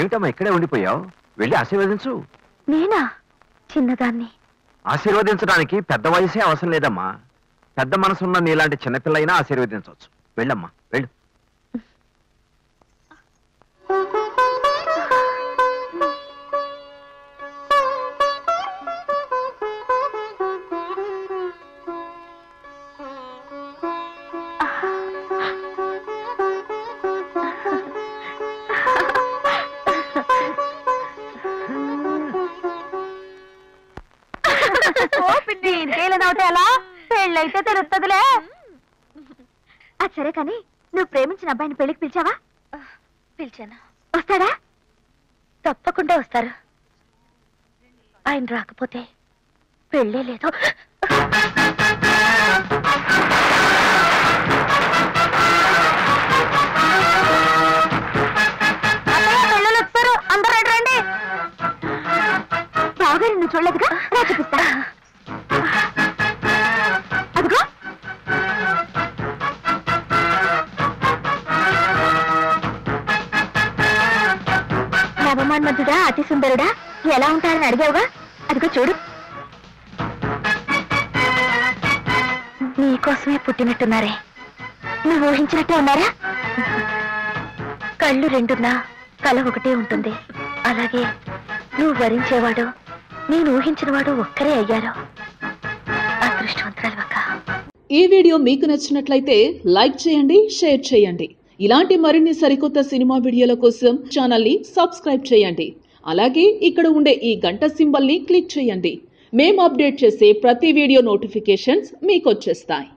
ఏమిటమ్మా ఇక్కడే ఉండిపోయావు? వెళ్ళి ఆశీర్వదించు. నేనా? చిన్నదాన్ని. ఆశీర్వదించడానికి పెద్ద వయసే అవసరం లేదమ్మా. పెద్ద మనసున్న నీలాంటి చిన్నపిల్లైనా ఆశీర్వదించవచ్చు. వెళ్ళమ్మా, వెళ్ళు. ఎలా పెళ్ళైతే తెలుస్తుందిలే. అది సరే కానీ నువ్వు ప్రేమించిన అబ్బాయిని పెళ్లికి పిలిచావా? పిలిచాను. వస్తాడా? తప్పకుండా వస్తారు. ఆయన రాకపోతే పెళ్ళే లేదు. పెళ్ళలు వస్తారు, అందరూ రండి. బావగారు నువ్వు చూడలేదుగా, రా చూపిస్తా. అదిగో నవమాన్మధుడా, అతి సుందరుడా, ఎలా ఉంటారని అడిగావుగా, అదిగో చూడు. నీకోసమే పుట్టినట్టున్నారే. నువ్వు ఊహించినట్టే ఉన్నారా? కళ్ళు రెండున్నా కళ ఒకటే ఉంటుంది. అలాగే నువ్వు వరించేవాడు, నేను ఊహించినవాడు ఒక్కరే అయ్యారు. అదృష్టవంతురాలు అక్క. ఈ వీడియో మీకు నచ్చినట్లయితే లైక్ చేయండి, షేర్ చేయండి. ఇలాంటి మరిన్ని సరికొత్త సినిమా వీడియోల కోసం ఛానల్ ని సబ్స్క్రైబ్ చేయండి. అలాగే ఇక్కడ ఉండే ఈ గంట సింబల్ ని క్లిక్ చేయండి. మేము అప్డేట్ చేసే ప్రతి వీడియో నోటిఫికేషన్స్ మీకు వచ్చేస్తాయి.